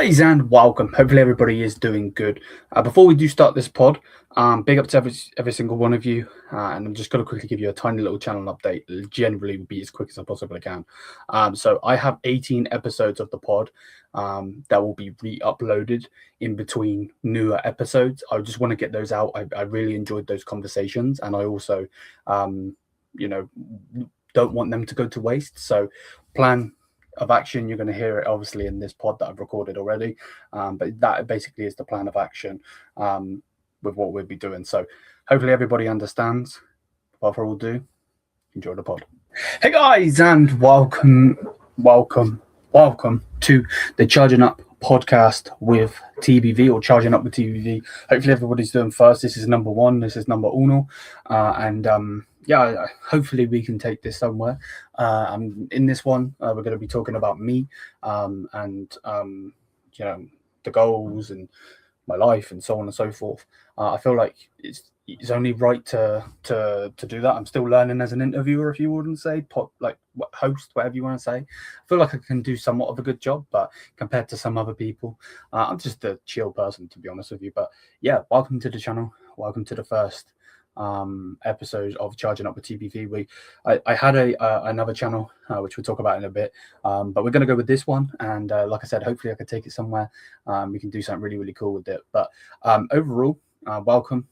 guys, and welcome. Hopefully everybody is doing good. Before we do start this pod, big up to every single one of you, and I'm just going to quickly give you a tiny little channel update. Generally will be as quick as I possibly can. So I have 18 episodes of the pod that will be re-uploaded in between newer episodes. I just want to get those out. I really enjoyed those conversations, and I also don't want them to go to waste. So plan of action, you're going to hear it obviously in this pod that I've recorded already, but that basically is the plan of action with what we'll be doing. So hopefully everybody understands. Without further ado, enjoy the pod. Hey guys, and welcome to the Charging Up podcast with TBV, or Charging Up with TBV. Hopefully everybody's doing first. This is number one. This is number uno, hopefully we can take this somewhere. In this one, we're going to be talking about me and the goals and my life and so on and so forth. I feel like it's only right to do that. I'm still learning as an interviewer, if you wouldn't say, host, whatever you want to say. I feel like I can do somewhat of a good job, but compared to some other people, I'm just a chill person, to be honest with you. But yeah, welcome to the channel. Welcome to the first episode of Charging Up with TBV. I had another channel which we'll talk about in a bit, but we're going to go with this one, and like I said, hopefully I could take it somewhere. We can do something really, really cool with it. But overall, welcome.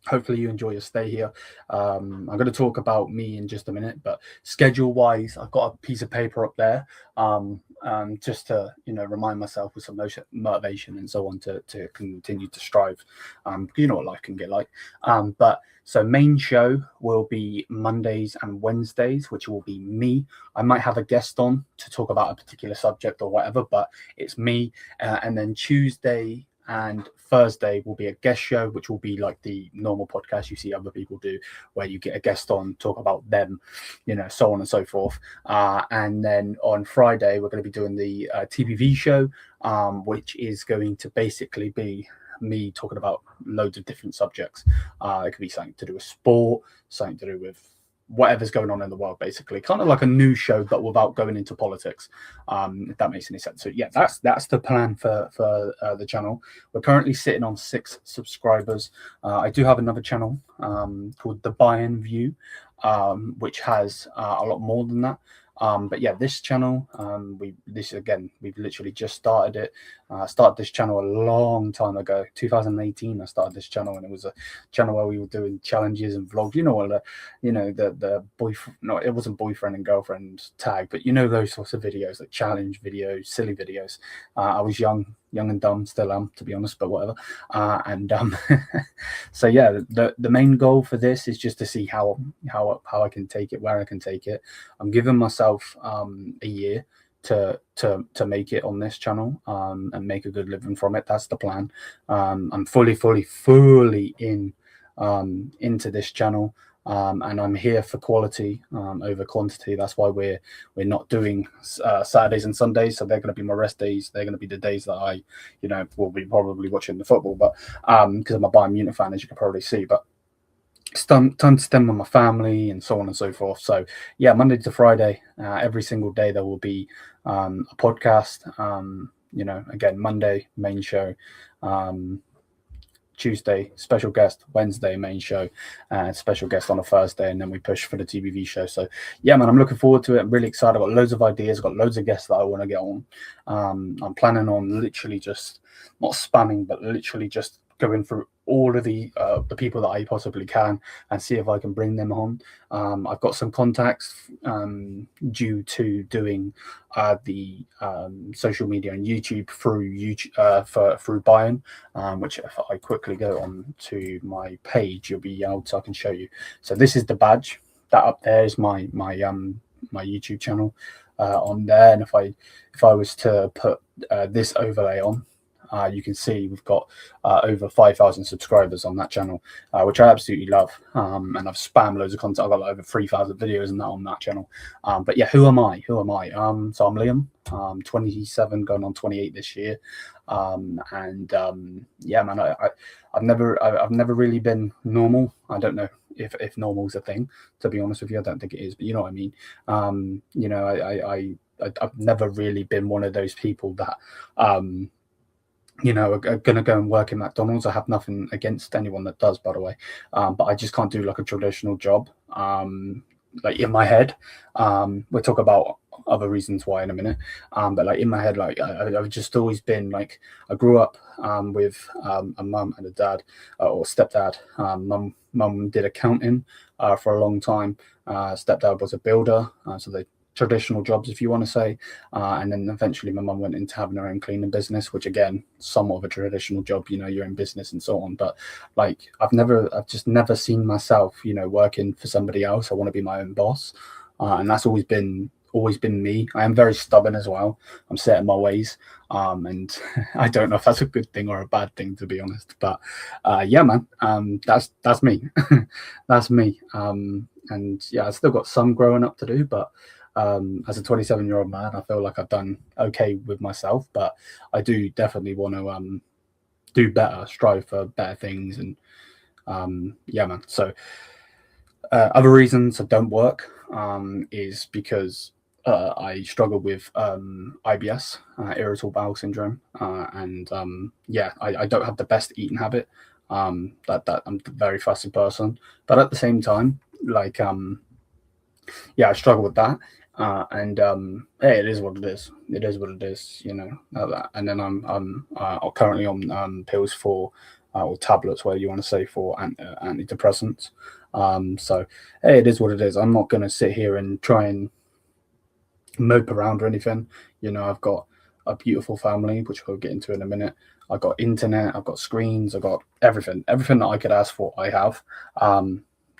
Hopefully you enjoy your stay here. I'm going to talk about me in just a minute, but schedule wise, I've got a piece of paper up there just to remind myself with some motivation and so on to continue to strive. You know what life can get like. But so main show will be Mondays and Wednesdays, which will be me. I might have a guest on to talk about a particular subject or whatever, but it's me. And then Tuesday and Thursday will be a guest show, which will be like the normal podcast you see other people do, where you get a guest on, talk about them, so on and so forth. And then on Friday, we're going to be doing the TBV show, which is going to basically be me talking about loads of different subjects. It could be something to do with sport, something to do with whatever's going on in the world, basically kind of like a news show, but without going into politics, if that makes any sense. So yeah, that's the plan for the channel. We're currently sitting on 6 subscribers. I do have another channel called the Buy-in View, which has a lot more than that. But yeah, this channel, we've literally just started it. I started this channel a long time ago, 2018. I started this channel, and it was a channel where we were doing challenges and vlogs. The boyfriend, no, it wasn't boyfriend and girlfriend tag, but those sorts of videos, like challenge videos, silly videos. I was young and dumb, still am, to be honest, but whatever. So yeah, the main goal for this is just to see how I can take it, where I can take it. I'm giving myself a year to make it on this channel and make a good living from it. That's the plan. I'm fully into this channel. And I'm here for quality over quantity. That's why we're not doing Saturdays and Sundays. So they're going to be my rest days. They're going to be the days that I, will be probably watching the football. But because I'm a Bayern Munich fan, as you can probably see. But it's time to spend with my family and so on and so forth. So yeah, Monday to Friday, every single day there will be a podcast. Again, Monday main show. Tuesday special guest, Wednesday main show, special guest on a Thursday, and then we push for the TBV show. So yeah, man, I'm looking forward to it. I'm really excited. I've got loads of ideas, got loads of guests that I want to get on. I'm planning on literally just not spamming, but literally just going through all of the people that I possibly can and see if I can bring them on. I've got some contacts due to doing the social media and YouTube through Buy-in, which if I quickly go on to my page, you'll be able to, I can show you. So this is the badge. That up there is my YouTube channel on there, and if I was to put this overlay on, you can see we've got over 5,000 subscribers on that channel, which I absolutely love. And I've spammed loads of content. I've got like over 3,000 videos and that on that channel. But yeah, who am I? So I'm Liam, 27, going on 28 this year. Yeah, man, I've never really been normal. I don't know if normal is a thing, to be honest with you. I don't think it is, but you know what I mean. You know, I've never really been one of those people that you know, are going to go and work in McDonald's. I have nothing against anyone that does, by the way, but I just can't do like a traditional job. Like in my head, we'll talk about other reasons why in a minute, but like in my head, like I've just always been like, I grew up with a mum and a dad, or stepdad. Mum did accounting for a long time. Stepdad was a builder, so they traditional jobs, if you want to say, and then eventually my mum went into having her own cleaning business, which again, somewhat of a traditional job, you know, you're in business and so on. But like I've just never seen myself, you know, working for somebody else. I want to be my own boss, and that's always been me. I am very stubborn as well. I'm set in my ways, and I don't know if that's a good thing or a bad thing, to be honest. But yeah, man, that's me. That's me. And yeah, I still got some growing up to do, but as a 27-year-old man, I feel like I've done okay with myself, but I do definitely want to do better, strive for better things. And yeah, man. So other reasons I don't work is because I struggle with IBS, irritable bowel syndrome, and yeah, I don't have the best eating habit. That I'm a very fussy person, but at the same time, like yeah, I struggle with that. And hey, it is what it is. It is what it is, you know. And then I'm currently on pills for or tablets, where you want to say, for antidepressants. So hey, it is what it is. I'm not going to sit here and try and mope around or anything. You know, I've got a beautiful family, which we'll get into in a minute. I've got internet, I've got screens, I've got everything that I could ask for, I have.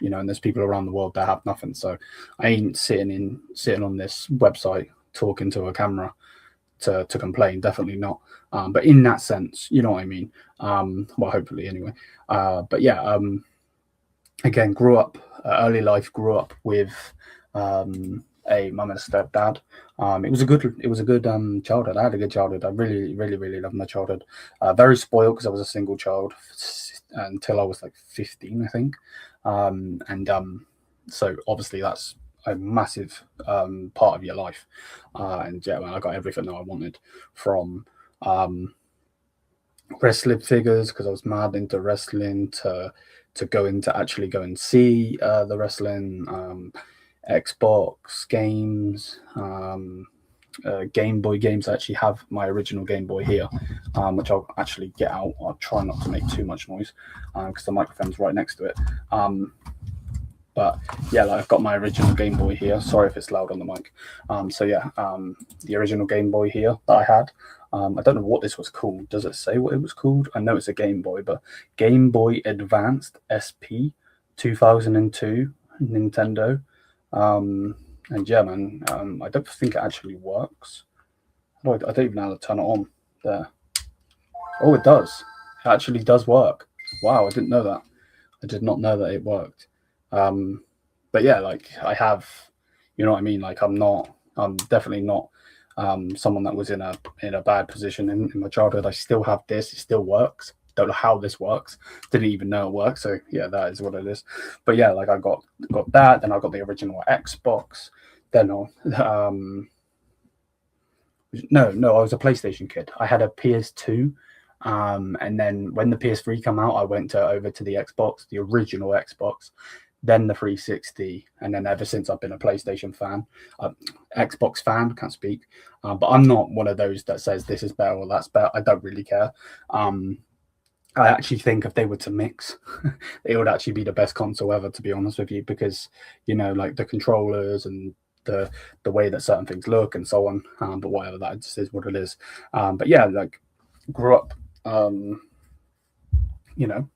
You know, and there's people around the world that have nothing. So I ain't sitting on this website talking to a camera to complain. Definitely not. But in that sense, you know what I mean. Well, hopefully anyway. But yeah, again, grew up early life. Grew up with a mum and a stepdad. It was a good childhood. I had a good childhood. I really loved my childhood. Very spoiled because I was a single child until I was like 15, I think. So obviously that's a massive part of your life. And yeah, I got everything that I wanted, from wrestling figures, because I was mad into wrestling, to actually go and see the wrestling, Xbox games, Game Boy games. I actually have my original Game Boy here, which I'll actually get out. I'll try not to make too much noise because the microphone's right next to it. But yeah, like, I've got my original Game Boy here. Sorry if it's loud on the mic. So yeah, the original Game Boy here that I had. I don't know what this was called. Does it say what it was called? I know it's a Game Boy, but Game Boy Advanced SP 2002 Nintendo. And yeah, man, I don't think it actually works. I don't even know how to turn it on there. Oh, it does. It actually does work. Wow, I didn't know that. I did not know that it worked. But yeah, like, I have, you know what I mean? Like, I'm definitely not someone that was in a bad position in my childhood. I still have this. It still works. Don't know how this works. Didn't even know it worked. So yeah, that is what it is. But yeah, like, I got that. Then I got the original Xbox. Then no, I was a PlayStation kid. I had a PS2. And then when the PS3 came out, I went over to the Xbox, the original Xbox, then the 360, and then ever since I've been a PlayStation fan, Xbox fan, can't speak, but I'm not one of those that says this is better or that's better. I don't really care. I actually think if they were to mix, it would actually be the best console ever, to be honest with you, because, you know, like, the controllers and the way that certain things look and so on. But whatever, that just is what it is. But yeah, like, grew up, you know,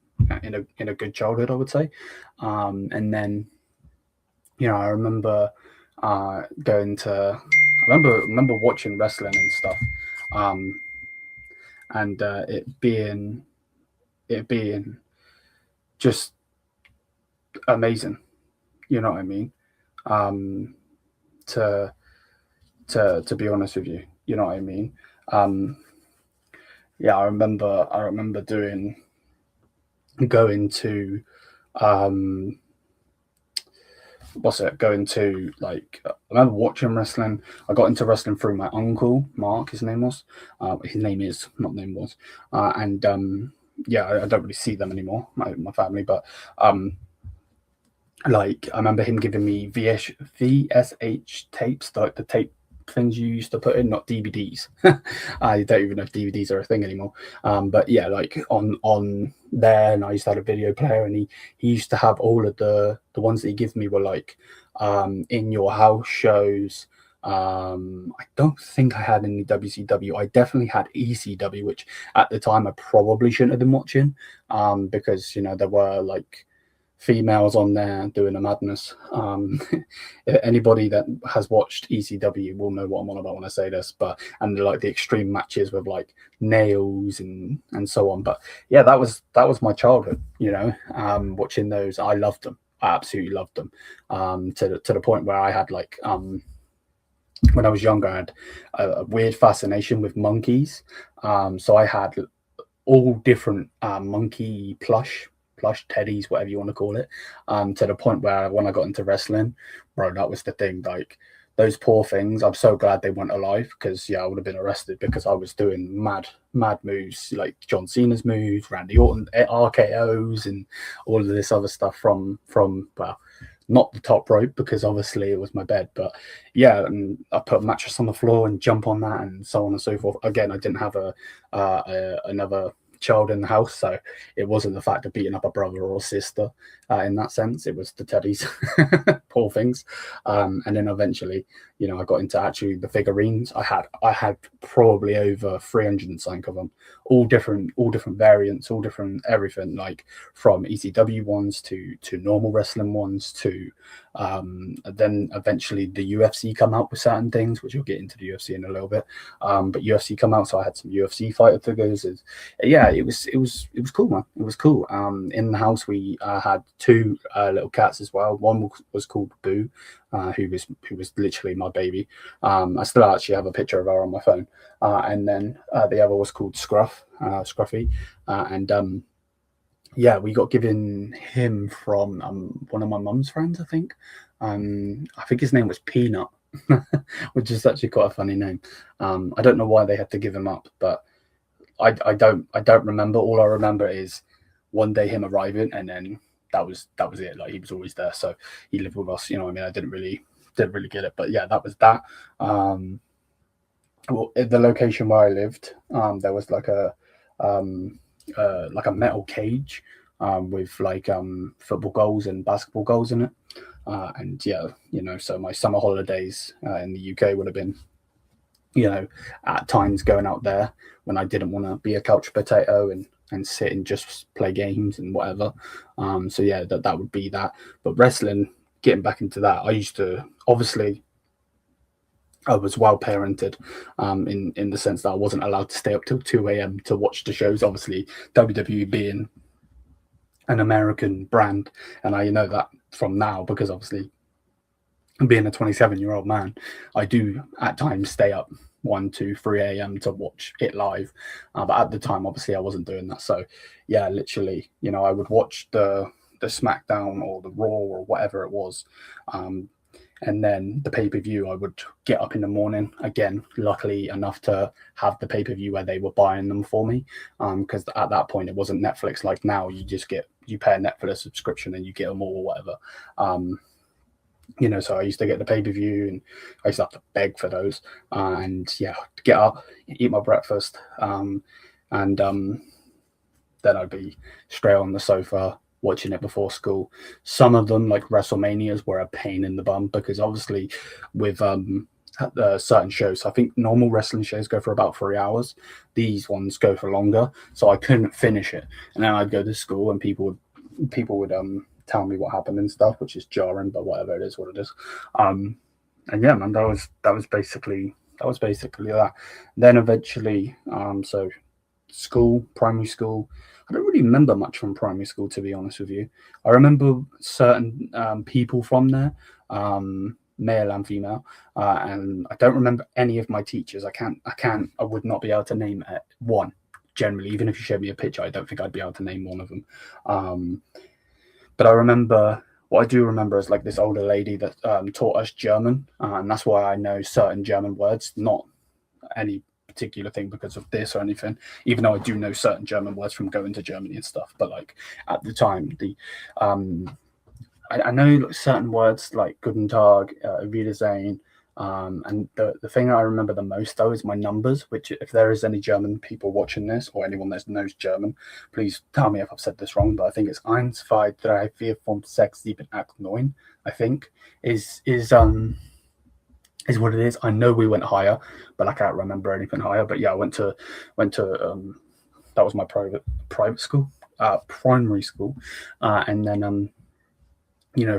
in a good childhood, I would say. And then, you know, I remember remember watching wrestling and stuff. and it being just amazing. You know what I mean? Um, to to be honest with you, you know what I mean? Um, yeah, I remember doing going to um what's it going to like I remember watching wrestling. I got into wrestling through my uncle Mark, his name was, his name is, not name was, and yeah, I don't really see them anymore, my family, but um like I remember him giving me VSH tapes, like the tape things you used to put in, not DVDs. I don't even know if DVDs are a thing anymore. But yeah, like on there, and I used to have a video player, and he used to have all of the ones that he gives me were like in your house shows. I don't think I had any WCW. I definitely had ECW, which at the time I probably shouldn't have been watching, because there were like females on there doing a madness. Anybody that has watched ECW will know what I'm on about when I say this, and like the extreme matches with like nails and so on. But yeah, that was my childhood. Watching those, I loved them. I absolutely loved them. To the point where I had like when I was younger, I had a weird fascination with monkeys. So I had all different monkey plush teddies, whatever you want to call it, to the point where when I got into wrestling, bro, that was the thing. Like those poor things, I'm so glad they weren't alive, because yeah, I would have been arrested, because I was doing mad moves like John Cena's moves, Randy Orton RKO's, and all of this other stuff from well, not the top rope, because obviously it was my bed, but yeah, and I put a mattress on the floor and jump on that and so on and so forth. Again, I didn't have another child in the house, so it wasn't the fact of beating up a brother or sister in that sense. It was the teddies, poor things. And then eventually, I got into actually the figurines. I had probably over 300 and something of them, all different variants, all different everything, like from ECW ones to normal wrestling ones to then eventually the UFC come out with certain things, which we'll get into the UFC in a little bit. But UFC come out, so I had some UFC fighter figures. Yeah, it was cool, man. It was cool. In the house we had two little cats as well. One was called Boo, who was literally my baby. I still actually have a picture of her on my phone. And then the other was called Scruffy, and yeah, we got given him from one of my mum's friends, I think. I think his name was Peanut, which is actually quite a funny name. I don't know why they had to give him up, but I don't remember. All I remember is one day him arriving, and then that was it. Like he was always there, so he lived with us. I mean, I didn't really get it, but yeah, that was that. Well, at the location where I lived, there was like a metal cage with like football goals and basketball goals in it. And yeah, so my summer holidays in the UK would have been, at times going out there when I didn't want to be a couch potato and sit and just play games and whatever. So yeah, that would be that. But wrestling, getting back into that, I used to, obviously, I was well parented, in the sense that I wasn't allowed to stay up till 2 a.m. to watch the shows. Obviously, WWE being an American brand, and I know that from now, because obviously being a 27-year-old man, I do at times stay up 1, 2, 3 a.m. to watch it live. But at the time, obviously, I wasn't doing that. So yeah, literally, I would watch the SmackDown or the Raw or whatever it was. And then the pay-per-view, I would get up in the morning, again, luckily enough to have the pay-per-view where they were buying them for me. Because at that point, it wasn't Netflix like now. You pay a Netflix subscription and you get them all or whatever. So I used to get the pay-per-view, and I used to have to beg for those. And yeah, get up, eat my breakfast, and then I'd be straight on the sofa watching it before school. Some of them, like WrestleManias, were a pain in the bum, because obviously with certain shows, I think normal wrestling shows go for about 3 hours. These ones go for longer, so I couldn't finish it. And then I'd go to school, and people would tell me what happened and stuff, which is jarring, but whatever, it is what it is. And yeah, man, that was basically that. Then eventually, so school, primary school. I don't really remember much from primary school, to be honest with you. I remember certain people from there, male and female, and I don't remember any of my teachers. I would not be able to name one. Generally, even if you showed me a picture, I don't think I'd be able to name one of them. But I remember, what I do remember is like this older lady that taught us German, and that's why I know certain German words, not any particular thing because of this or anything, even though I do know certain German words from going to Germany and stuff. But like at the time, I know like certain words like Guten Tag, Wiedersehen, and the thing I remember the most though is my numbers, which if there is any German people watching this or anyone that knows German, please tell me if I've said this wrong, but I think it's 1, 2, 3, 4, 5, 6, 7, 8, 9, I think is what it is. I know we went higher, but I can't remember anything higher. But yeah, I went to that was my private school, primary school, and then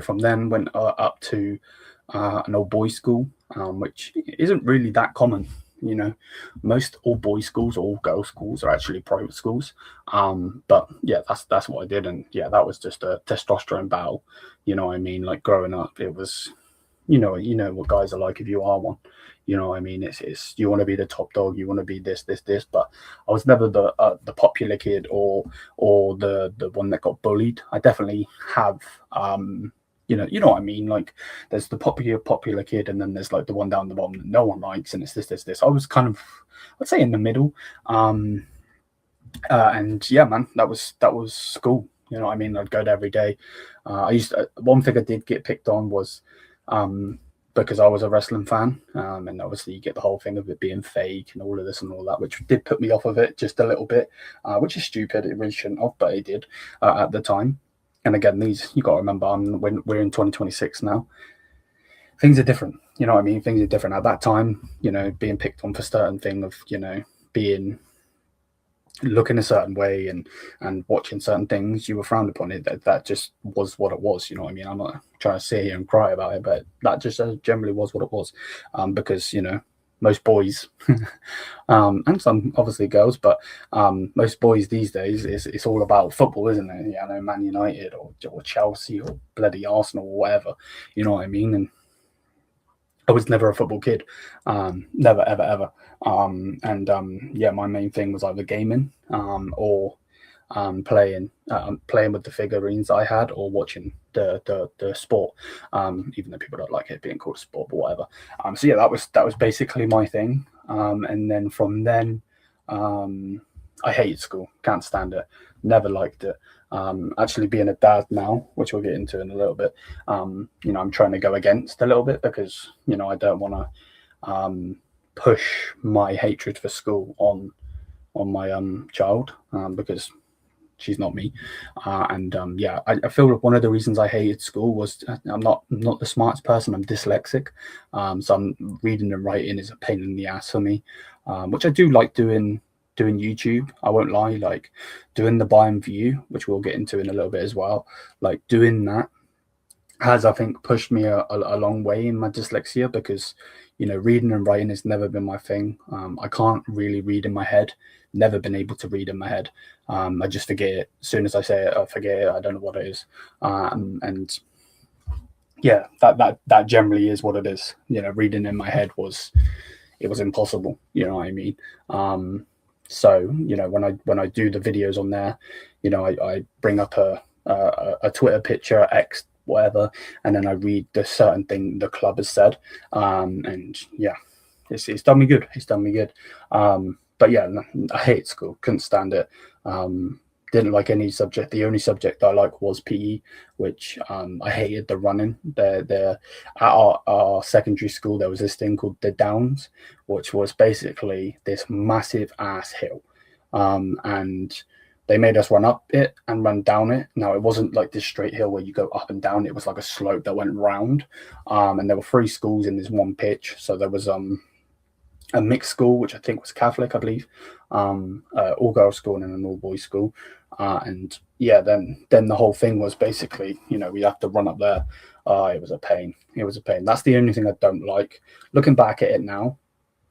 from then went up to an all boys school, which isn't really that common. Most all boys schools or all girls schools are actually private schools. But yeah, that's what I did, and yeah, that was just a testosterone battle. You know what I mean? Like growing up, it was. You know what guys are like if you are one. You know what I mean? It's you want to be the top dog, you want to be this. But I was never the popular kid or the one that got bullied. I definitely have you know what I mean? Like there's the popular kid, and then there's like the one down the bottom that no one likes, and it's this. I was kind of, I'd say, in the middle. And yeah, man, that was school. You know what I mean? I'd go there every day. One thing I did get picked on was because I was a wrestling fan, and obviously you get the whole thing of it being fake and all of this and all that, which did put me off of it just a little bit, which is stupid. It really shouldn't have, but it did at the time. And again, you got to remember, when we're in 2026 now, things are different. You know what I mean? Things are different at that time. Being picked on for certain thing of being looking a certain way and watching certain things, you were frowned upon. That just was what it was. You know what I mean? I'm not trying to sit here and cry about it, but that just generally was what it was, because most boys and some obviously girls, but most boys these days, it's all about football, isn't it? Man United or Chelsea or bloody Arsenal or whatever. You know what I mean? And I was never a football kid, never, ever, ever. Yeah, my main thing was either gaming or playing with the figurines I had, or watching the sport. Even though people don't like it being called a sport, but whatever. So yeah, that was basically my thing. And then from then, I hated school. Can't stand it. Never liked it. Actually being a dad now, which we'll get into in a little bit, I'm trying to go against a little bit because, I don't want to push my hatred for school on my child, because she's not me. Yeah, I feel like one of the reasons I hated school was I'm not the smartest person. I'm dyslexic. So reading and writing is a pain in the ass for me, which I do like doing YouTube. I won't lie, like doing the buy and view, which we'll get into in a little bit as well. Like doing that has, I think, pushed me a long way in my dyslexia, because reading and writing has never been my thing. I can't really read in my head. Never been able to read in my head. I just forget it. As soon as I say it, I forget it. I don't know what it is. And yeah, that generally is what it is. Reading in my head was impossible. You know what I mean? So when I do the videos on there, I bring up a Twitter picture, X, whatever, and then I read the certain thing the club has said, and yeah, it's done me good. It's done me good. But yeah, I hate school. Couldn't stand it. Didn't like any subject. The only subject I liked was PE, which I hated the running. At our secondary school, there was this thing called the Downs, which was basically this massive ass hill, and they made us run up it and run down it. Now, it wasn't like this straight hill where you go up and down. It was like a slope that went round, and there were 3 schools in this one pitch. So there was a mixed school, which I think was Catholic, I believe, all girls school, and then an all boys school. And yeah, then the whole thing was basically, we have to run up there. It was a pain. It was a pain. That's the only thing I don't like. Looking back at it now,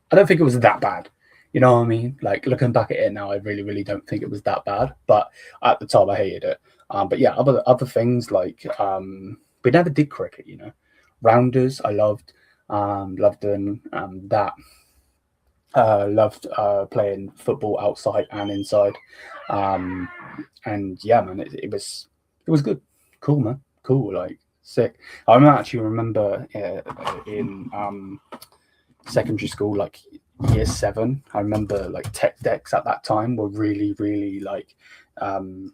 I don't think it was that bad. You know what I mean? Like looking back at it now, I really, really don't think it was that bad. But at the time, I hated it. But yeah, other things like we never did cricket. You know, rounders I loved. Loved doing that. Loved playing football outside and inside. Um, and yeah, man, it was good, cool, man, cool, like sick. Actually remember in secondary school, like year 7. I remember like tech decks at that time were really, really like um,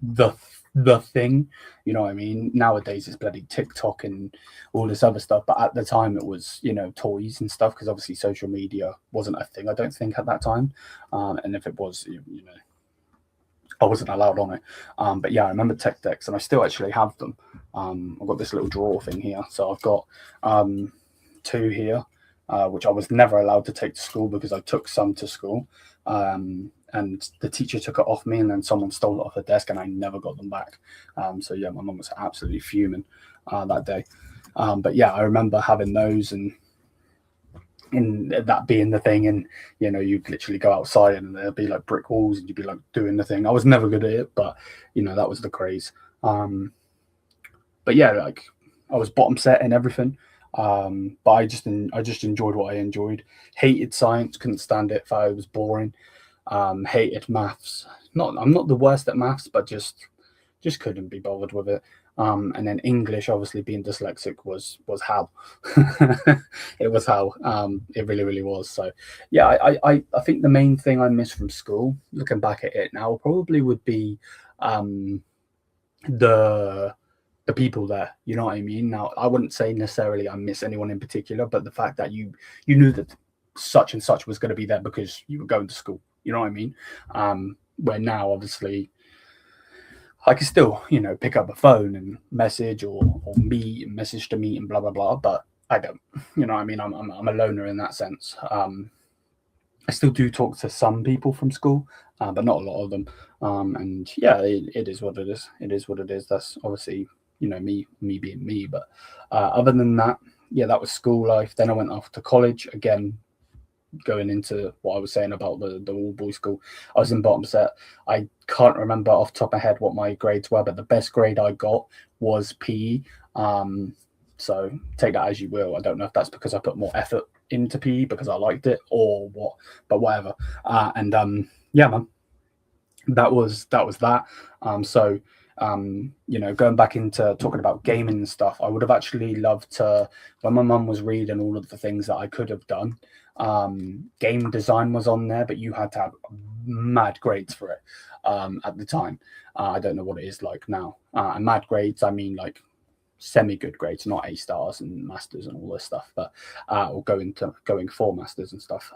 the the thing. You know what I mean? Nowadays it's bloody TikTok and all this other stuff, but at the time it was, toys and stuff, because obviously social media wasn't a thing, I don't think, at that time. And if it was, I wasn't allowed on it. But yeah, I remember tech decks, and I still actually have them. I've got this little drawer thing here, so I've got 2 here, which I was never allowed to take to school because I took some to school, and the teacher took it off me, and then someone stole it off the desk, and I never got them back. So yeah, my mum was absolutely fuming that day. But yeah, I remember having those, and in that being the thing, and you'd literally go outside and there'd be like brick walls and you'd be like doing the thing. I was never good at it, but that was the craze. But yeah, like I was bottom set and everything. But I just enjoyed what I enjoyed. Hated science, couldn't stand it, thought it was boring. Hated maths. I'm not the worst at maths, but just couldn't be bothered with it. And then English, obviously being dyslexic, was hell. It was hell. It really, really was. So yeah, I think the main thing I miss from school, looking back at it now, probably would be the people there. You know what I mean? Now, I wouldn't say necessarily I miss anyone in particular, but the fact that you knew that such and such was going to be there because you were going to school. You know what I mean? Where now, obviously, I can still, pick up a phone and message or meet and message to meet and blah blah blah. But I don't. You know what I mean? I'm a loner in that sense. I still do talk to some people from school, but not a lot of them. And yeah, it is what it is. It is what it is. That's obviously, me being me. But other than that, yeah, that was school life. Then I went off to college again. Going into what I was saying about the all boys school, I was in bottom set. I can't remember off the top of my head what my grades were, but the best grade I got was PE. So take that as you will. I don't know if that's because I put more effort into PE because I liked it or what, but whatever. And yeah, man, that was that. So going back into talking about gaming and stuff, I would have actually loved to, when my mum was reading all of the things that I could have done, game design was on there, but you had to have mad grades for it at the time. I don't know what it is like now. And mad grades, I mean like semi-good grades, not A stars and masters and all this stuff, but or going for masters and stuff.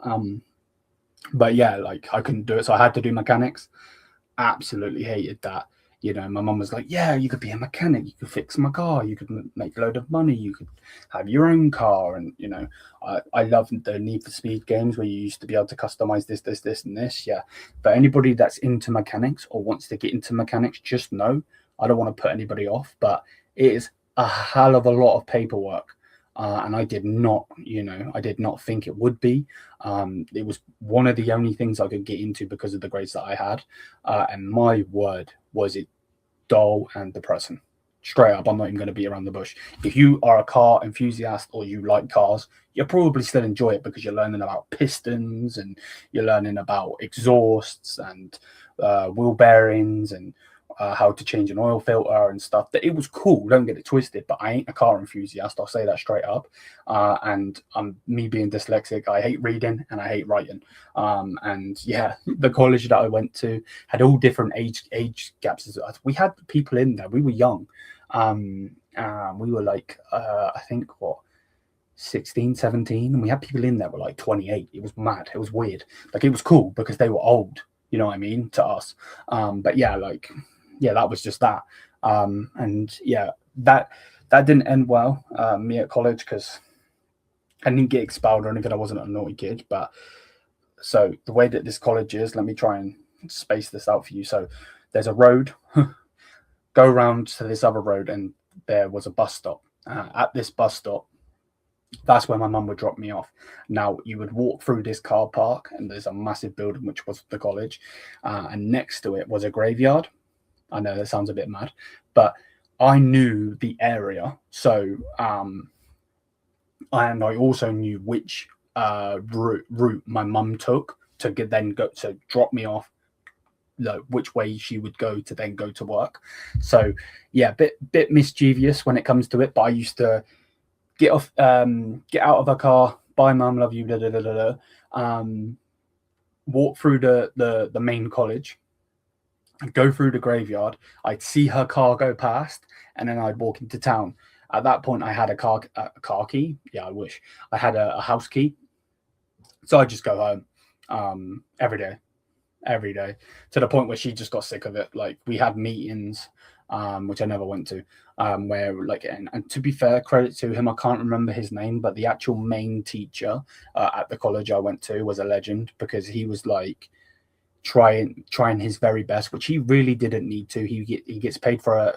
But yeah, like I couldn't do it, so I had to do mechanics. Absolutely hated that. My mum was like, yeah, you could be a mechanic, you could fix my car, you could make a load of money, you could have your own car. And I love the Need for Speed games where you used to be able to customize this and this. Yeah, but anybody that's into mechanics or wants to get into mechanics, just know, I don't want to put anybody off, but it is a hell of a lot of paperwork. And I did not think it would be. It was one of the only things I could get into because of the grades that I had. And my word, was it dull and depressing. Straight up, I'm not even going to beat around the bush. If you are a car enthusiast or you like cars, you'll probably still enjoy it because you're learning about pistons and you're learning about exhausts and wheel bearings and how to change an oil filter and stuff. That it was cool, don't get it twisted, but I ain't a car enthusiast, I'll say that straight up. And me being dyslexic, I hate reading and I hate writing. And yeah, the college that I went to had all different age gaps. We had people in there, we were young. We were like I think 16, 17, and we had people in there were like 28. It was mad, it was weird. Like it was cool because they were old, you know what I mean, to us. But yeah, like that was just that. And yeah, that didn't end well, me at college, because I didn't get expelled or anything. I wasn't a naughty kid. But so the way that this college is, let me try and space this out for you. So there's a road, go around to this other road, and there was a bus stop. At this bus stop, That's where my mum would drop me off. Now, you would walk through this car park, and there's a massive building, which was the college, and next to it was a graveyard. I know that sounds a bit mad, but I knew the area. So, and I also knew which route my mum took to then go to drop me off, which way she would go to then go to work. So, yeah, bit mischievous when it comes to it, but I used to get out of her car, bye mum, love you, da, da, da, da, da. Walk through the main college, go through the graveyard. I'd see her car go past, and then I'd walk into town. At that point, I had a car key. Yeah, I wish I had a house key. So I'd just go home every day, to the point where she just got sick of it. Like, we had meetings, which I never went to, where like, and to be fair, credit to him, I can't remember his name, but the actual main teacher at the college I went to was a legend, because he was like trying his very best, which he really didn't need to. He gets paid for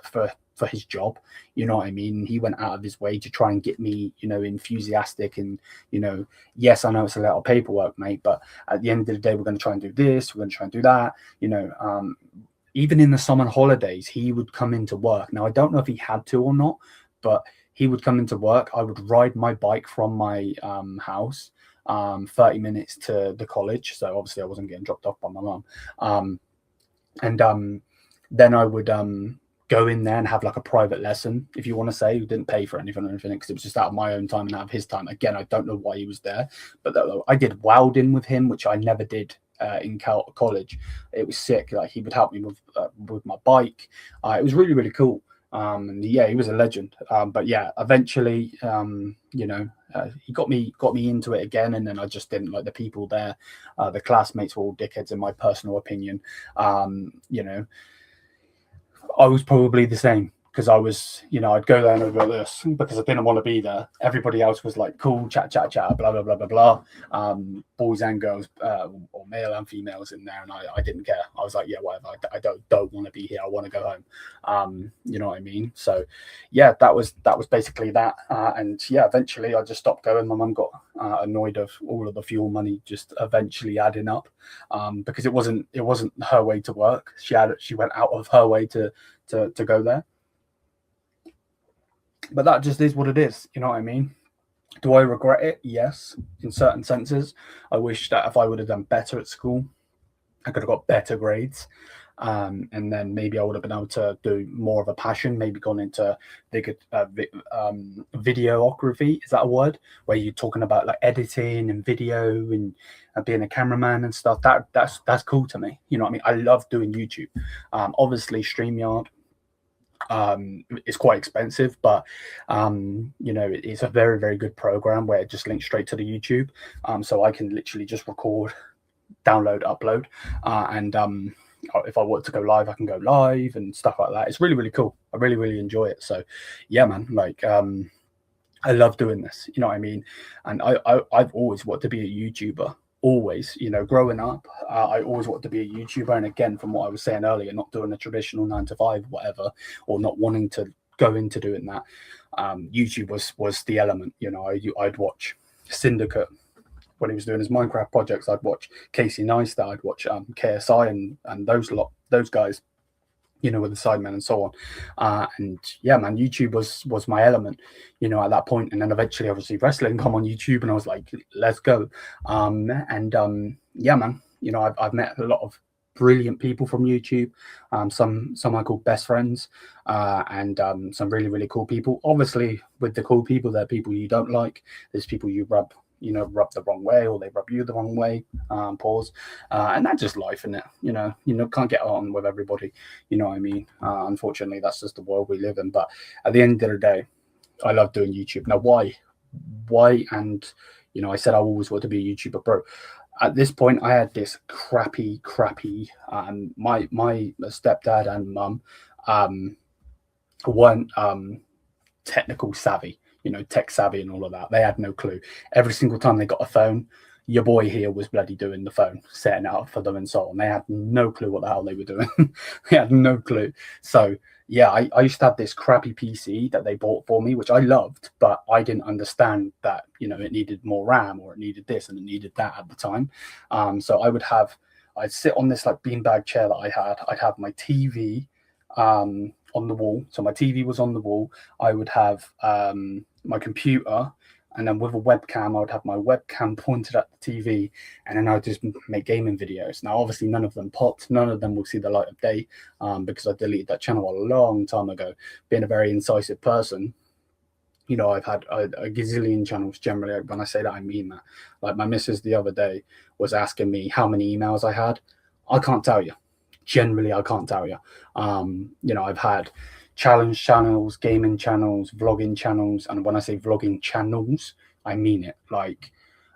his job, you know what I mean? He went out of his way to try and get me, enthusiastic, and yes, I know it's a lot of paperwork, mate, but at the end of the day, we're going to try and do this, we're going to try and do that, even in the summer holidays, he would come into work. Now, I don't know if he had to or not, but he would come into work. I would ride my bike from my house 30 minutes to the college. So obviously I wasn't getting dropped off by my mum. And then I would go in there and have like a private lesson, if you want to say. Who didn't pay for anything or anything, because it was just out of my own time and out of his time. Again, I don't know why he was there, but I did welding with him, which I never did in college. It was sick. Like, he would help me with my bike. It was really, really cool. And yeah, he was a legend. But yeah, eventually, he got me into it again, and then I just didn't like the people there. The classmates were all dickheads, in my personal opinion. I was probably the same, because I was, I'd go there and I'd go this, because I didn't want to be there. Everybody else was like, cool, chat, blah, blah, blah, blah, blah. Boys and girls, or male and females in there. And I didn't care. I was like, yeah, whatever. I don't want to be here. I want to go home. You know what I mean? So yeah, that was basically that. And yeah, eventually I just stopped going. My mum got annoyed of all of the fuel money just eventually adding up, because it wasn't her way to work. She went out of her way to go there. But that just is what it is, you know what I mean? Do I regret it? Yes, in certain senses. I wish that if I would have done better at school, I could have got better grades. And then maybe I would have been able to do more of a passion, maybe gone into videography. Is that a word? Where you're talking about like editing and video and being a cameraman and stuff. That's cool to me. You know what I mean? I love doing YouTube. Obviously, StreamYard, it's quite expensive, but it's a very, very good program where it just links straight to the YouTube, so I can literally just record, download, upload, and if I want to go live, I can go live and stuff like that. It's really, really cool. I really, really enjoy it. So yeah, man, like I love doing this, you know what I mean? And I've always wanted to be a YouTuber. Always, growing up, I always wanted to be a YouTuber. And again, from what I was saying earlier, not doing a traditional 9-to-5, whatever, or not wanting to go into doing that, YouTube was the element. I'd watch Syndicate when he was doing his Minecraft projects. I'd watch Casey Neistat, I'd watch KSI and those guys, with the Sidemen and so on. And yeah, man, YouTube was my element, at that point. And then eventually, obviously, wrestling come on YouTube, and I was like, let's go. Yeah, man, I've met a lot of brilliant people from YouTube. Some I call best friends, and some really, really cool people. Obviously, with the cool people, there are people you don't like. There's people you rub the wrong way, or they rub you the wrong way, and that's just life, isn't it? Can't get on with everybody, you know what I mean? Unfortunately, that's just the world we live in. But at the end of the day, I love doing YouTube. Now, why? And, I said I always wanted to be a YouTuber, bro. At this point, I had this crappy, my stepdad and mum weren't technical savvy, tech savvy and all of that. They had no clue. Every single time they got a phone, your boy here was bloody doing the phone, setting it up for them and so on. They had no clue what the hell they were doing. They had no clue. So yeah, I used to have this crappy PC that they bought for me, which I loved, but I didn't understand that, it needed more RAM or it needed this and it needed that at the time. So I'd sit on this like beanbag chair that I had. I'd have my TV on the wall. So my TV was on the wall. I would have my computer, and then with a webcam, I would have my webcam pointed at the TV, and then I would just make gaming videos. Now, obviously, none of them popped. None of them will see the light of day because I deleted that channel a long time ago. Being a very incisive person, I've had a gazillion channels generally. When I say that, I mean that. Like my missus the other day was asking me how many emails I had. I can't tell you. Generally, I can't tell you. I've had challenge channels, gaming channels, vlogging channels, and when I say vlogging channels, I mean it. Like,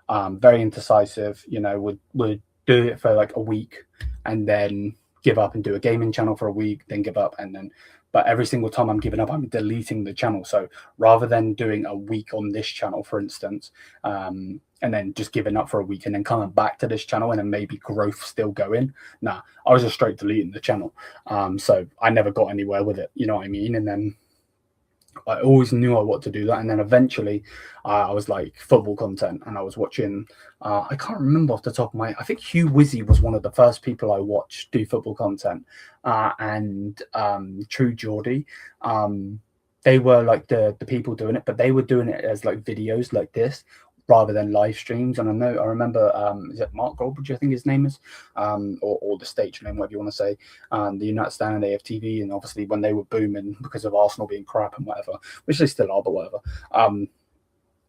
very indecisive. Would do it for like a week and then give up, and do a gaming channel for a week, then give up, and then. But every single time I'm giving up, I'm deleting the channel. So rather than doing a week on this channel, for instance, and then just giving up for a week and then coming back to this channel and then maybe growth still going, nah, I was just straight deleting the channel. So I never got anywhere with it, you know what I mean? And then I always knew I wanted to do that. And then eventually I was like football content, and I was watching, I can't remember off the top of I think Hugh Wizzy was one of the first people I watched do football content, and True Geordie. They were like the people doing it, but they were doing it as like videos like this rather than live streams. And I remember, is it Mark Goldbridge, I think his name is, or the stage name, whatever you want to say, the United Stand and AFTV, and obviously when they were booming because of Arsenal being crap and whatever, which they still are, but whatever.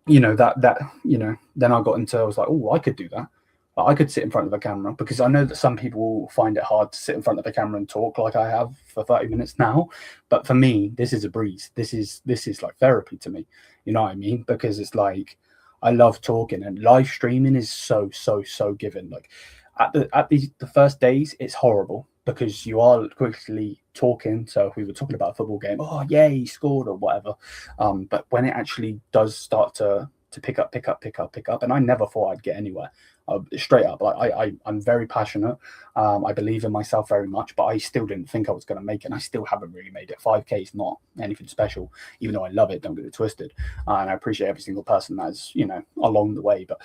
Then I got into, I was like, oh, I could do that. I could sit in front of a camera, because I know that some people find it hard to sit in front of a camera and talk like I have for 30 minutes now. But for me, this is a breeze. This is like therapy to me. You know what I mean? Because it's like, I love talking, and live streaming is so given. Like at the first days, it's horrible because you are quickly talking. So if we were talking about a football game, oh yeah, he scored or whatever. But when it actually does start to pick up, and I never thought I'd get anywhere. Straight up, like I'm very passionate. I believe in myself very much, but I still didn't think I was going to make it, and I still haven't really made it. 5K is not anything special, even though I love it. Don't get it twisted, and I appreciate every single person that's along the way. But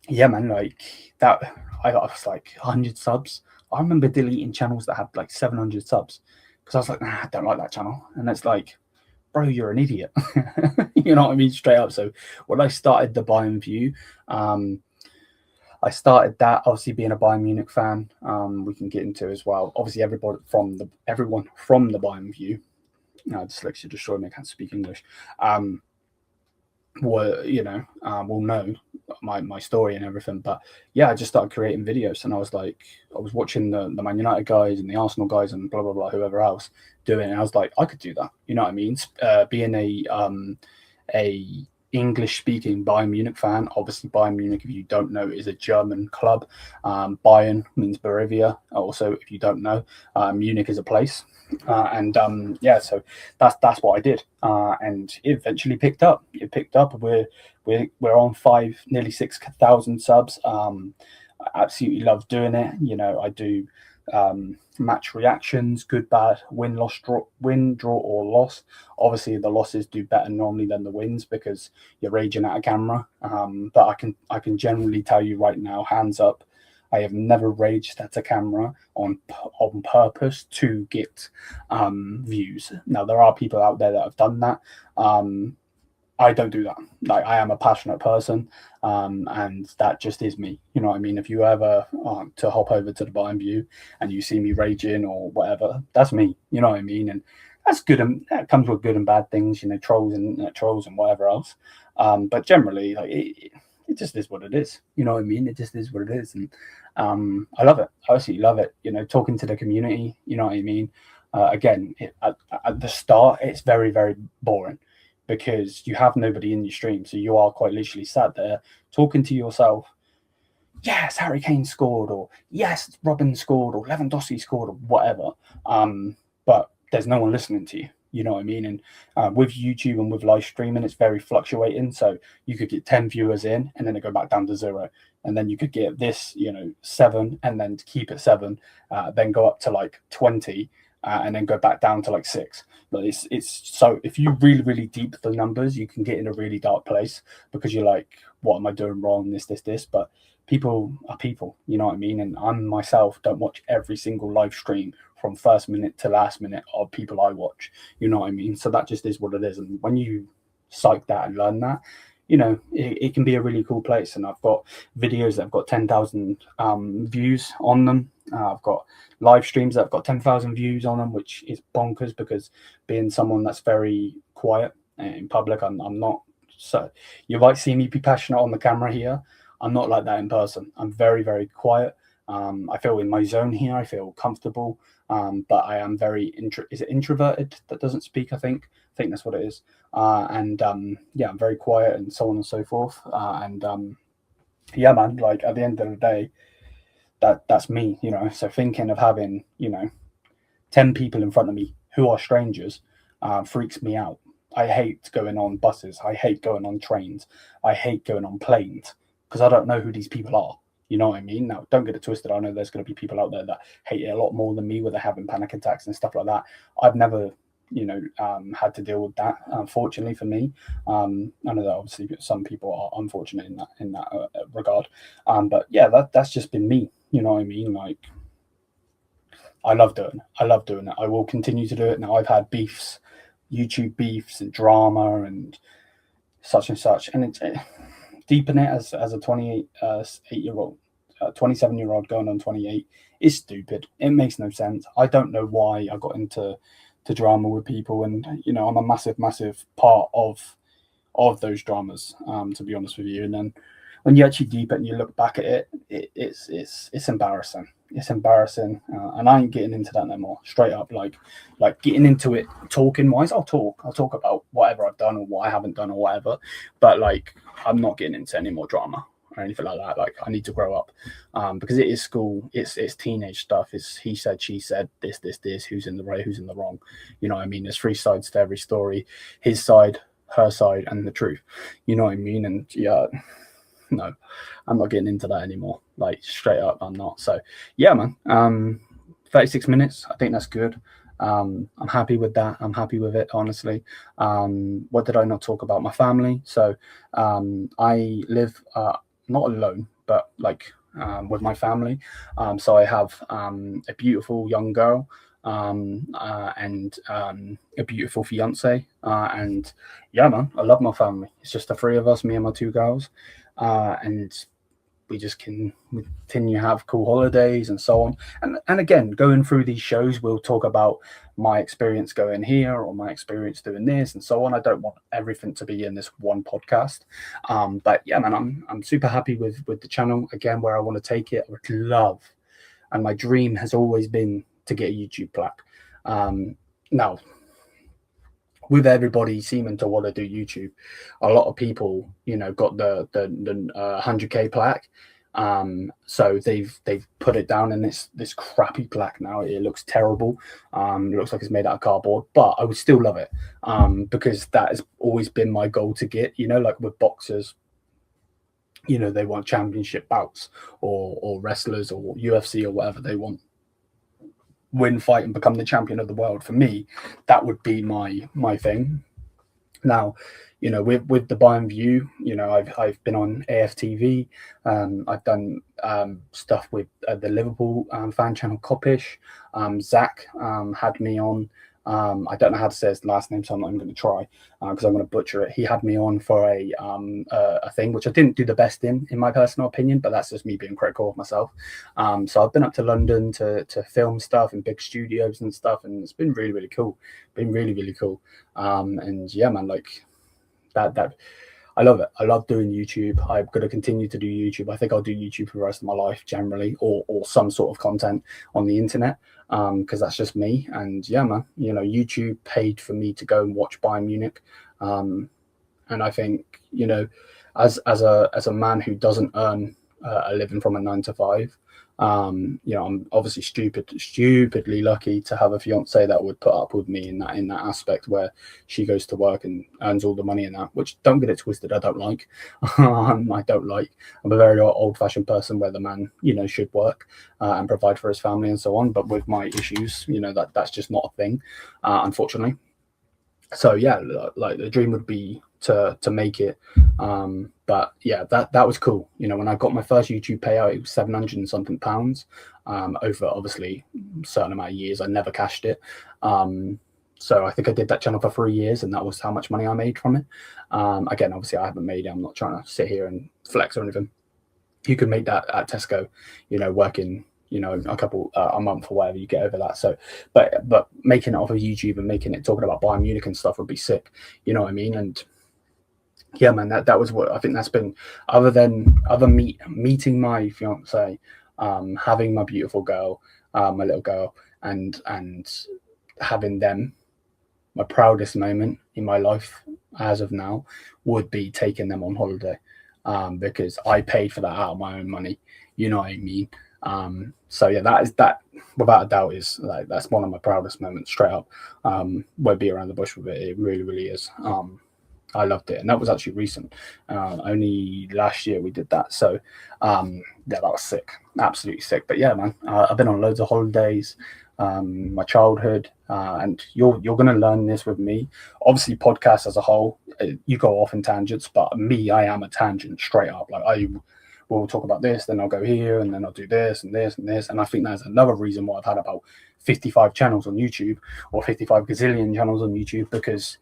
yeah, man, like that. I was like 100 subs. I remember deleting channels that had like 700 subs because I was like, nah, I don't like that channel, and it's like, bro, you're an idiot. You know what I mean? Straight up. So when I started the Bayern View, I started that obviously being a Bayern Munich fan. We can get into as well. Obviously, everyone from the Bayern View. Dyslexia destroyed me. I can't speak English. Will know my story and everything. But yeah, I just started creating videos, and I was watching the Man United guys and the Arsenal guys and blah blah blah, whoever else doing it. And I was like, I could do that. You know what I mean? Being a English speaking Bayern Munich fan. Obviously, Bayern Munich, if you don't know, is a German club. Bayern means Bavaria. Also, if you don't know, Munich is a place. So that's what I did, and it eventually picked up. It picked up. We're on nearly 6,000 subs. I absolutely love doing it. I do match reactions, good, bad, win, draw, or loss. Obviously, the losses do better normally than the wins because you're raging at a camera. But I can generally tell you right now, hands up, I have never raged at a camera on purpose to get views. Now, there are people out there that have done that. I don't do that. Like, I am a passionate person, and that just is me. You know what I mean? If you ever to hop over to the Bayern View and you see me raging or whatever, that's me. You know what I mean? And that's good, and that comes with good and bad things. Trolls and whatever else. But generally, like it just is what it is. You know what I mean? It just is what it is, and I love it. I absolutely love it. Talking to the community. You know what I mean? Again, at the start, it's very, very boring, because you have nobody in your stream. So you are quite literally sat there talking to yourself. Yes, Harry Kane scored, or yes, Robin scored, or Lewandowski scored, or whatever. But there's no one listening to you. You know what I mean? And with YouTube and with live streaming, it's very fluctuating. So you could get 10 viewers in, and then it go back down to 0. And then you could get this, 7, and then to keep it 7, then go up to like 20. and then go back down to like 6. But it's so if you really deep the numbers, you can get in a really dark place because you're like, what am I doing wrong? This. But people are people, you know what I mean? And I myself don't watch every single live stream from first minute to last minute of people I watch, you know what I mean? So that just is what it is. And when you psych that and learn that, you know, it can be a really cool place. And I've got videos that have got 10,000 views on them. I've got live streams that have got 10,000 views on them, which is bonkers because being someone that's very quiet in public, I'm not. So you might see me be passionate on the camera here. I'm not like that in person. I'm very quiet. I feel in my zone here. I feel comfortable. But I am very is it introverted that doesn't speak? I think that's what it is. Yeah, I'm very quiet and so on and so forth. Yeah, man. Like at the end of the day, that's me. You know. So thinking of having 10 people in front of me who are strangers freaks me out. I hate going on buses. I hate going on trains. I hate going on planes because I don't know who these people are. You know what I mean? Now, don't get it twisted. I know there's going to be people out there that hate it a lot more than me, where they're having panic attacks and stuff like that. I've never, had to deal with that. Unfortunately for me, I know that obviously some people are unfortunate in that regard. But yeah, that's just been me. You know what I mean? Like, I love doing it. I will continue to do it. Now, I've had beefs, YouTube beefs, and drama and such, and it's deep in it as a 28-year-old, 27-year-old going on 28 is stupid. It makes no sense. I don't know why I got into drama with people, and I'm a massive part of those dramas, to be honest with you. And then when you actually deep it and you look back at it, it's embarrassing. It's embarrassing, and I ain't getting into that no more. Straight up, like getting into it, talking wise, I'll talk about whatever I've done or what I haven't done or whatever. But like, I'm not getting into any more drama or anything like that. Like, I need to grow up, because it is school, it's teenage stuff. It's he said, she said, this, who's in the right, who's in the wrong. You know what I mean? There's 3 sides to every story: his side, her side, and the truth. You know what I mean? And yeah. No, I'm not getting into that anymore. Like, straight up, I'm not. So yeah, man. 36 minutes. I think that's good. I'm happy with that. I'm happy with it, honestly. What did I not talk about? My family. So I live not alone, but like with my family. So I have a beautiful young girl, and a beautiful fiance. And yeah, man, I love my family. It's just the 3 of us, me and my 2 girls. And we just can continue to have cool holidays and so on. And again, going through these shows, we'll talk about my experience going here or my experience doing this and so on. I don't want everything to be in this one podcast. But yeah, man, I'm super happy with the channel. Again, where I want to take it, I would love, and my dream has always been to get a YouTube plaque. Now, with everybody seeming to want to do YouTube, a lot of people, got the 100K plaque. So they've put it down in this crappy plaque now. It looks terrible. It looks like it's made out of cardboard, but I would still love it, because that has always been my goal to get. Like with boxers, they want championship bouts, or wrestlers or UFC or whatever, they want win, fight, and become the champion of the world. For me, that would be my thing. Now, with the Bayern View, I've been on AFTV. I've done stuff with the Liverpool fan channel Coppish. Zach had me on. I don't know how to say his last name, so I'm not even going to try because I'm going to butcher it. He had me on for a thing which I didn't do the best in my personal opinion, but that's just me being critical of myself. So I've been up to London to film stuff in big studios and stuff, and it's been really cool. Been really cool. And yeah, man, like that. I love it. I love doing YouTube. I'm going to continue to do YouTube. I think I'll do YouTube for the rest of my life generally, or some sort of content on the internet, because that's just me. And yeah, man, YouTube paid for me to go and watch Bayern Munich. And I think, as a man who doesn't earn a living from a 9 to 5, You know, I'm obviously stupidly lucky to have a fiance that would put up with me in that aspect, where she goes to work and earns all the money in that, which, don't get it twisted, I don't like. I don't like. I'm a very old-fashioned person where the man, you know, should work and provide for his family and so on. But with my issues, you know, that's just not a thing, unfortunately. So yeah, like the dream would be to make it. But yeah, that was cool. You know, when I got my first YouTube payout, it was 700 and something pounds. Over obviously a certain amount of years, I never cashed it. So I think I did that channel for 3 years, and that was how much money I made from it. Again, obviously I haven't made it. I'm not trying to sit here and flex or anything. You could make that at Tesco, you know, working, you know, a month or whatever, you get over that. So but making it off of YouTube and making it talking about Bayern Munich and stuff would be sick, you know what I mean? And yeah, man, that was what I think that's been, other meeting my fiance, having my beautiful girl, my little girl, and having them, my proudest moment in my life as of now would be taking them on holiday, because I paid for that out of my own money, you know what I mean? So yeah, that without a doubt is like, that's one of my proudest moments, straight up. Won't be around the bush with it. It really is. I loved it, and that was actually recent. Only last year we did that. So yeah, that was sick, absolutely sick. But yeah, man, I've been on loads of holidays, my childhood, and you're gonna learn this with me. Obviously, podcasts as a whole, you go off in tangents, but me, I am a tangent, straight up. Like, we'll talk about this, then I'll go here, and then I'll do this and this and this. And I think that's another reason why I've had about 55 channels on YouTube, or 55 gazillion channels on YouTube, because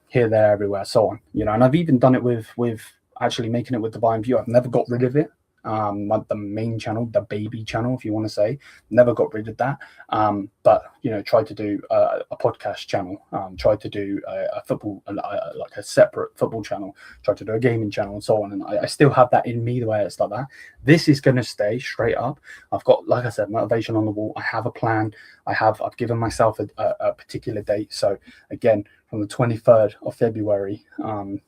here, there, everywhere, so on, you know. And I've even done it with actually making it with the Divine View. I've never got rid of it. Like the main channel, the baby channel, if you want to say, never got rid of that. But you know, tried to do a podcast channel, tried to do a football, like a separate football channel, tried to do a gaming channel, and so on. And I still have that in me, the way it's like that. This is going to stay straight up. I've got, like I said, motivation on the wall. I have a plan. I've given myself a particular date. So again, from the 23rd of February,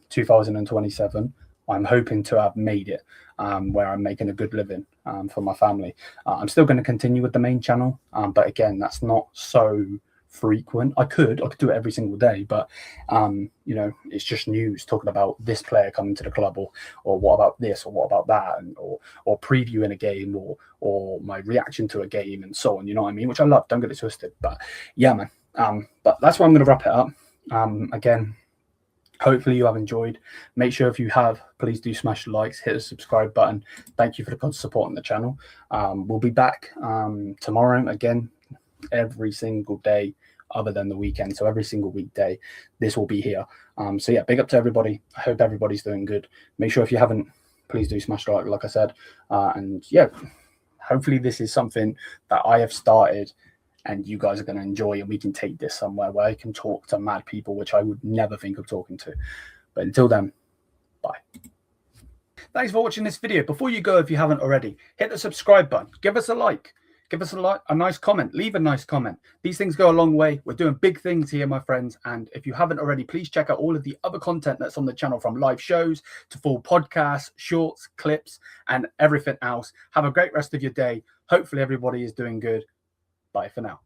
2027. I'm hoping to have made it, where I'm making a good living for my family. I'm still going to continue with the main channel, but again, that's not so frequent. I could do it every single day, but you know, it's just news talking about this player coming to the club, or what about this, or what about that, and or previewing a game, or my reaction to a game, and so on. You know what I mean? Which I love. Don't get it twisted. But yeah, man. But that's where I'm going to wrap it up. Again, hopefully you have enjoyed. Make sure, if you have, please do smash the likes, hit the subscribe button. Thank you for the constant support on the channel. We'll be back tomorrow again, every single day other than the weekend. So every single weekday, this will be here. So yeah, big up to everybody. I hope everybody's doing good. Make sure, if you haven't, please do smash the like I said. And yeah, hopefully this is something that I have started and you guys are going to enjoy, and we can take this somewhere where I can talk to mad people, which I would never think of talking to. But until then, bye. Thanks for watching this video. Before you go, if you haven't already, hit the subscribe button. Give us a like. Give us a nice comment. Leave a nice comment. These things go a long way. We're doing big things here, my friends. And if you haven't already, please check out all of the other content that's on the channel, from live shows to full podcasts, shorts, clips, and everything else. Have a great rest of your day. Hopefully everybody is doing good. Bye for now.